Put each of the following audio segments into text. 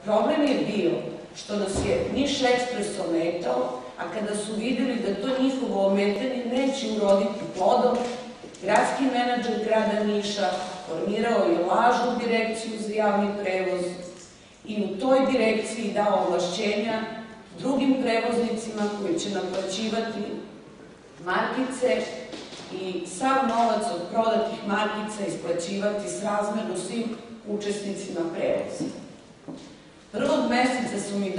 Problem je bio što nas je Niš Ekspres ometao, a kada su videli da to njihovo ometanje neće uroditi plodom, gradski menadžer grada Niša formirao je lažnu direkciju za javni prevoz i u toj direkciji dao ovlašćenja drugim prevoznicima koji će naplaćivati markice i sav novac od prodatih markica isplaćivati srazmerno svim učesnicima prevoza. Prvog meseca su mi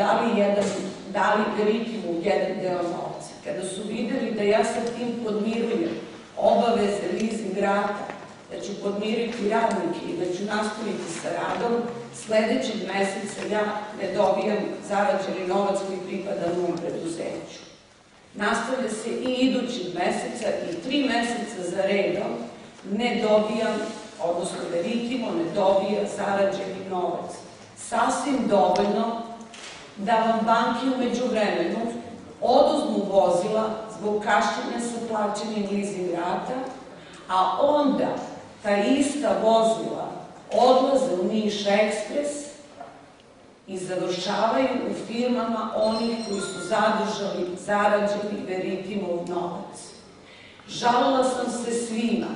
dali veritimu jedan deo novca. Kada su videli da ja sa tim podmirujem obaveze leasing rata, da ću podmiriti radnike i da ću nastaviti sa radom, sledećeg meseca ja ne dobijam zarađeni novac koji pripada mom preduzeću. Nastavlja se i idućeg meseca i 3 meseca za redom ne dobijam, odnosno veritimo ne dobija zarađeni novac. Sasvim dovoljno da vam banke u međuvremenu oduzmu vozila zbog kašnjenja sa plaćanjem leasing rata, a onda ta ista vozila odlaze u Niš Ekspres i završavaju u firmama onih koji su zadržali zarađeni veritimov novac. Žalila sam se svima.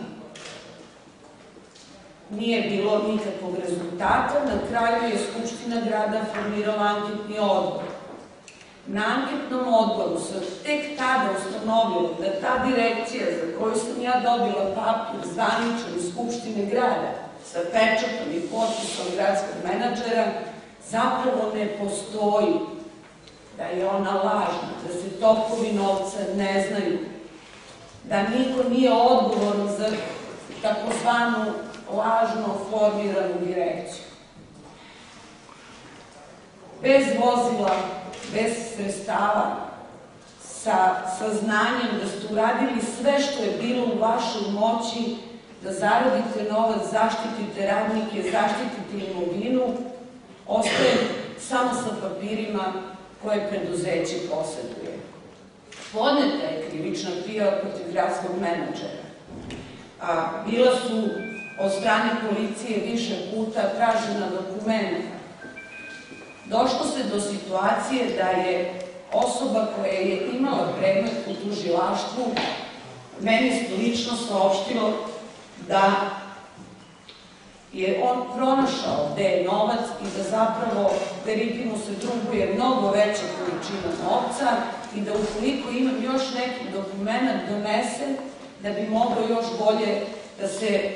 Nije bilo nikakvog rezultata. Na kraju je Skupština grada formirala anketni odbor. Na anketnom odboru se tek tada ustanovilo da ta direkcija za koju sam ja dobila papir zvaničan iz Skupštine grada sa pečatom i potpisom gradskog menadžera zapravo ne postoji, da je ona lažna, da se tokovi novca ne znaju, da niko nije odgovoran za takozvanu lažno formiranu direkciju. Bez vozila, bez sredstava, sa saznanjem da ste uradili sve što je bilo u vašoj moći da zaradite novac, zaštitite radnike, zaštitite imovinu, ostaje samo sa papirima koje preduzeće poseduje. Podneta je krivična prijava protiv gradskog menadžera. Bila su od strane policije više puta tražena dokumenta. Došlo se do situacije da je osoba koja je imala predmet u tužilaštvu meni lično saopštilo da je on pronašao gde je novac i da zapravo veritimu se druguje mnogo veća količina novca i da ukoliko imam još neki dokument donese, da bi moglo još bolje da se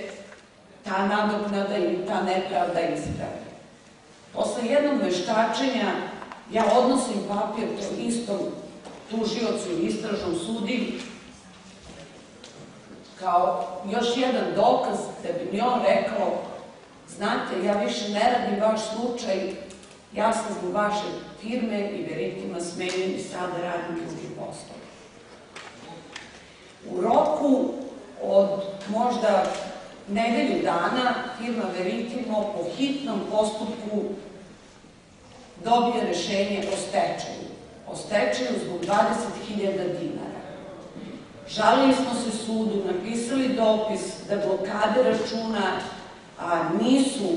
ta nadoknada ili ta nepravda ispravi. Posle jednog veštačenja ja odnosim papir tom istom tužiocu ili istražnom sudiji kao još jedan dokaz da bi mi on rekao: znate, ja više ne radim vaš slučaj, ja sam zbog vaše firme i veritima smenjen i sada radim drugi posao. U roku od možda nedelju dana firma Veritimo po hitnom postupku dobije rešenje o stečaju. O stečaju zbog 20.000 dinara. Žalili smo se sudu, napisali dopis da blokade računa nisu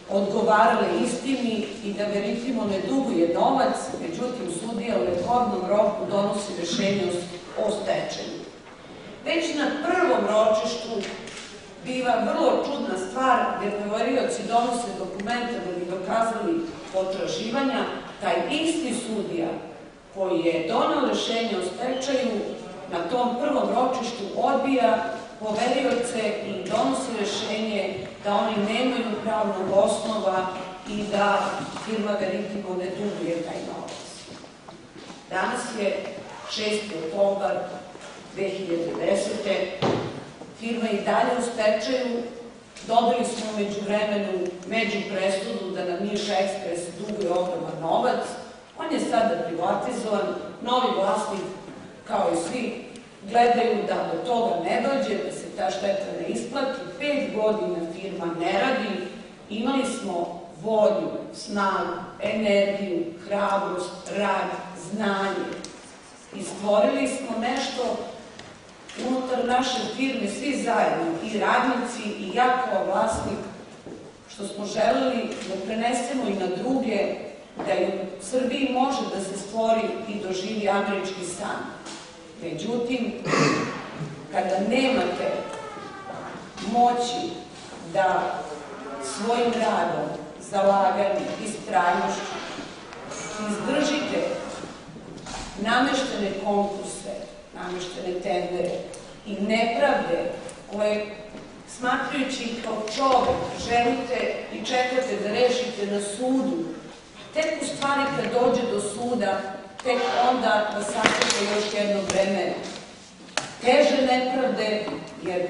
odgovarale istini i da Veritimo ne duguje novac, međutim sudija u rekordnom roku donosi rešenje o stečaju. Već na prvom ročištu biva vrlo čudna stvar gde poverioci donose dokumente da bi dokazali potraživanja. Taj isti sudija koji je donao rešenje o stečaju na tom prvom ročištu odbija poverioce i donosi rešenje da oni nemaju pravnog osnova i da firma Veritimo ne duguje taj novac. Danas je 6. oktobar 2010. Firma i dalje u stečaju. Dobili smo umeđu vremenu međupresudu da nam Niš Ekspres duguje ogroman novac. On je sada privatizovan, novi vlasnik, kao i svi, gledaju da do toga ne dođe, da se ta šteta ne isplati. 5 godina firma ne radi. Imali smo volju, snagu, energiju, hrabrost, rad, znanje. I stvorili smo nešto unutar naše firme, svi zajedno, i radnici i ja kao vlasnik, što smo želeli da prenesemo i na druge, da i u Srbiji može da se stvori i doživi američki san. Međutim, kada nemate moći da svojim radom, zalaganjem, istrajnošću izdržite nameštene konkurse, nameštene tendere i nepravde koje, smatrajući kao čovek, želite i čekate da rešite na sudu, tek u stvari kad dođe do suda, tek onda da sačeka još jedno vreme teže nepravde, jer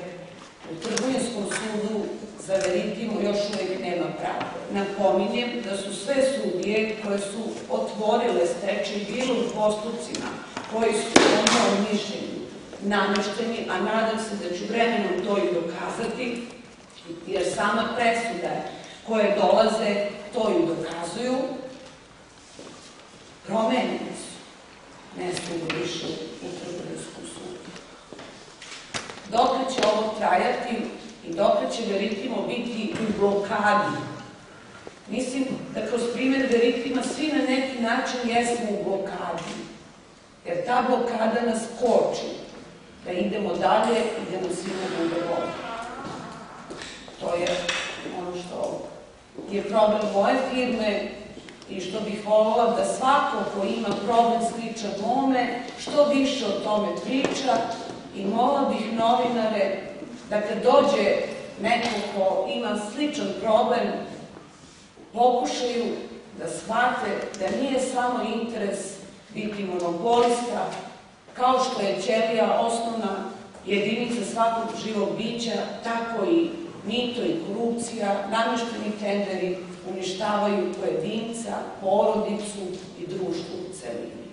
u Trgovinskom sudu za Veritimu još uvijek nema pravde. Napominjem da su sve sudije koje su otvorile stečaj bilo u postupcima koji su onda u mišljenju namešteni, a nadam se da ću vremenom to i dokazati, jer sama presuda koje dolaze to i dokazuju, promenjeni su. Ne stigu više u Trgovinskom sudu. Dokle će ovo trajati i dokle će Veritimo biti u blokadi? Mislim da kroz primjer Veritima svi na neki način jesmo u blokadi, jer ta blokada nas koči da idemo dalje i da nam svima bude bolje. To je ono što je problem moje firme i što bih voljela da svako ko ima problem sličan mome, što više o tome priča i molila bih novinare da kad dođe neko ko ima sličan problem, pokušaju da shvate da nije samo interes biti monopolista, kao što je ćelija osnovna jedinica svakog živog bića, tako i mito i korupcija, namešteni tenderi uništavaju pojedinca, porodicu i društvo u celini.